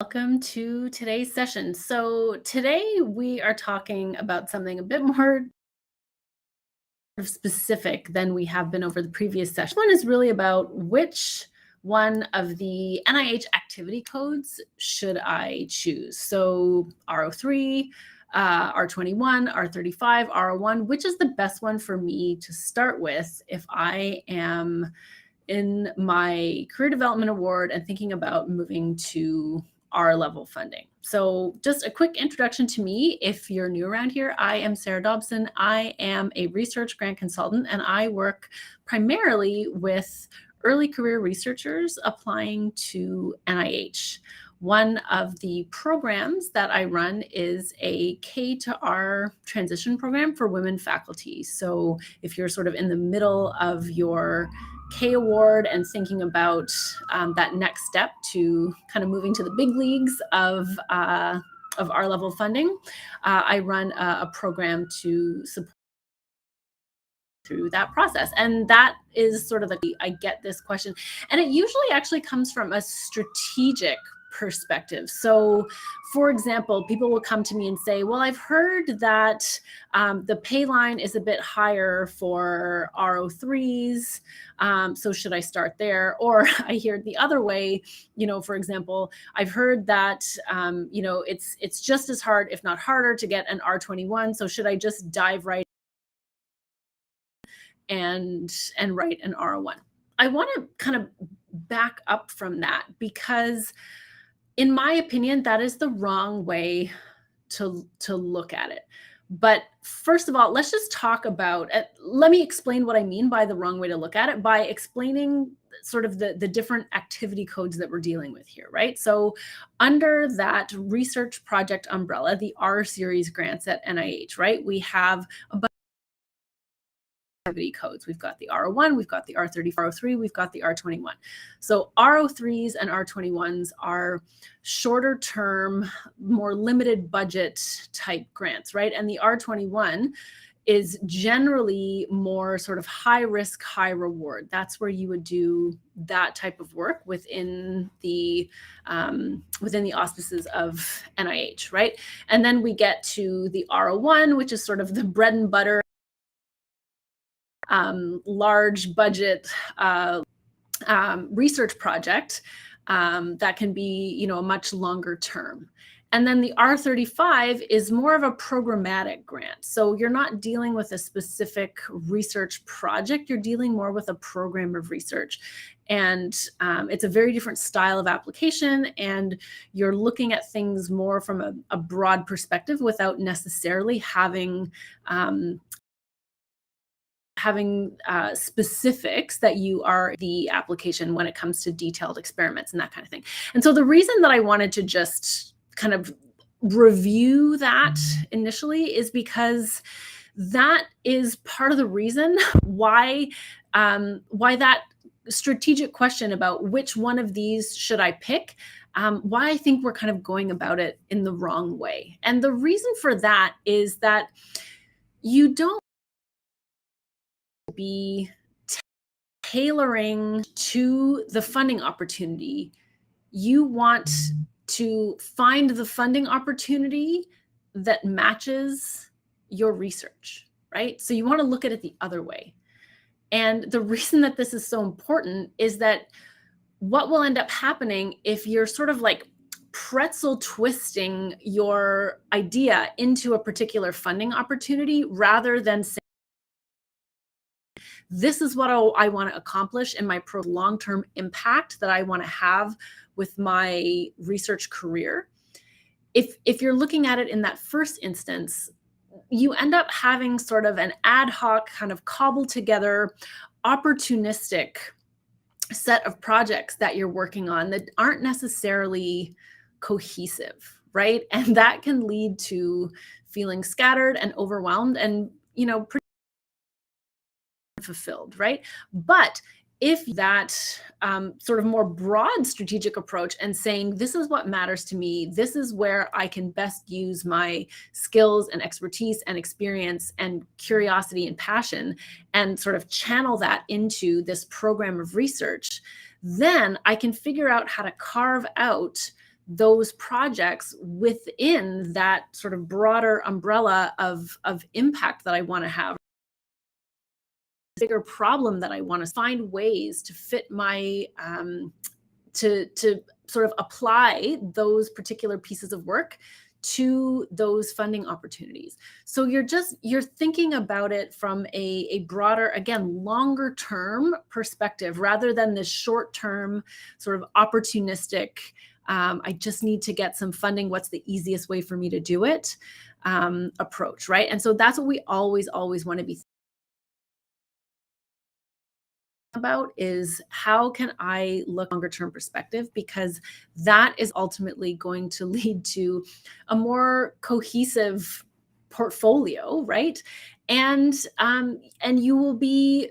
Welcome to today's session. So today we are talking about something a bit more specific than we have been over the previous session. One is really about which one of the NIH activity codes should I choose. So R03, R21, R35, R01, which is the best one for me to start with if I am in my career development award and thinking about moving to R level funding. So just a quick introduction to me. If you're new around here, I am Sarah Dobson. I am a research grant consultant and I work primarily with early career researchers applying to NIH. One of the programs that I run is a K to R transition program for women faculty. So if you're sort of in the middle of your K award and thinking about that next step to kind of moving to the big leagues of R level funding, I run a program to support through that process. And that is sort of I get this question. And it usually actually comes from a strategic perspective. So, for example, people will come to me and say, well, I've heard that the pay line is a bit higher for R03s. So should I start there? Or I hear it the other way, for example, I've heard that, it's just as hard, if not harder, to get an R21. So should I just dive right and write an R01? I want to kind of back up from that because in my opinion, that is the wrong way to look at it. But first of all, let's just talk about, let me explain what I mean by the wrong way to look at it by explaining sort of the different activity codes that we're dealing with here, right? So under that research project umbrella, the R series grants at NIH, right? We have a activity codes. We've got the R01, we've got the R30, R03, we've got the R21. So R03s and R21s are shorter term, more limited budget type grants, right? And the R21 is generally more sort of high risk, high reward. That's where you would do that type of work within the auspices of NIH, right? And then we get to the R01, which is sort of the bread and butter large budget research project that can be, a much longer term. And then the R35 is more of a programmatic grant. So you're not dealing with a specific research project, you're dealing more with a program of research. And it's a very different style of application, and you're looking at things more from a broad perspective without necessarily having specifics that you are the application when it comes to detailed experiments and that kind of thing. And so the reason that I wanted to just kind of review that initially is because that is part of the reason why that strategic question about which one of these should I pick, why I think we're kind of going about it in the wrong way. And the reason for that is that you don't be tailoring to the funding opportunity. You want to find the funding opportunity that matches your research, right? So you want to look at it the other way. And the reason that this is so important is that what will end up happening if you're sort of like pretzel twisting your idea into a particular funding opportunity rather than saying, this is what I want to accomplish in my long-term impact that I want to have with my research career. If you're looking at it in that first instance, you end up having sort of an ad hoc kind of cobbled together, opportunistic set of projects that you're working on that aren't necessarily cohesive, right? And that can lead to feeling scattered and overwhelmed and, pretty fulfilled, right? But if that sort of more broad strategic approach and saying, this is what matters to me, this is where I can best use my skills and expertise and experience and curiosity and passion and sort of channel that into this program of research, then I can figure out how to carve out those projects within that sort of broader umbrella of impact that I want to have, bigger problem that I want to find ways to fit my to sort of apply those particular pieces of work to those funding opportunities. So you're thinking about it from a broader, again, longer term perspective rather than this short term sort of opportunistic, I just need to get some funding. What's the easiest way for me to do it? Approach, right? And so that's what we always want to be about, is how can I look longer term perspective, because that is ultimately going to lead to a more cohesive portfolio, right? And you will be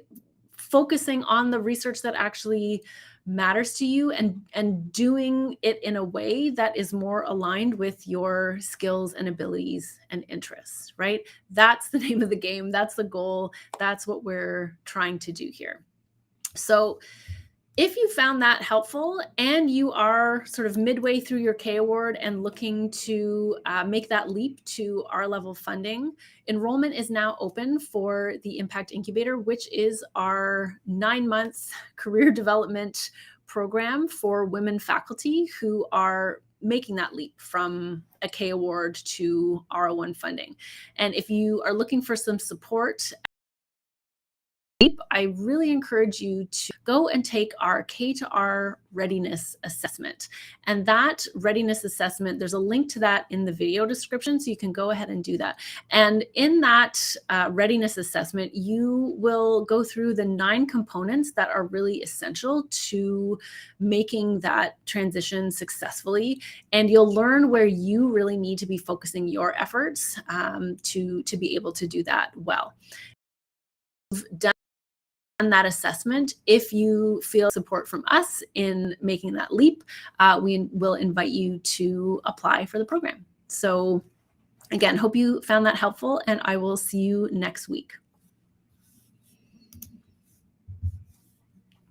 focusing on the research that actually matters to you, and doing it in a way that is more aligned with your skills and abilities and interests, right? That's the name of the game. That's the goal. That's what we're trying to do here. So if you found that helpful and you are sort of midway through your K Award and looking to make that leap to R-level funding, enrollment is now open for the Impact Incubator, which is our 9-month career development program for women faculty who are making that leap from a K Award to R01 funding. And if you are looking for some support, I really encourage you to go and take our K to R readiness assessment. And that readiness assessment, there's a link to that in the video description, so you can go ahead and do that. And in that readiness assessment, you will go through the 9 components that are really essential to making that transition successfully. And you'll learn where you really need to be focusing your efforts to be able to do that well. Done that assessment, if you feel support from us in making that leap, we will invite you to apply for the program. So again, hope you found that helpful, and I will see you next week.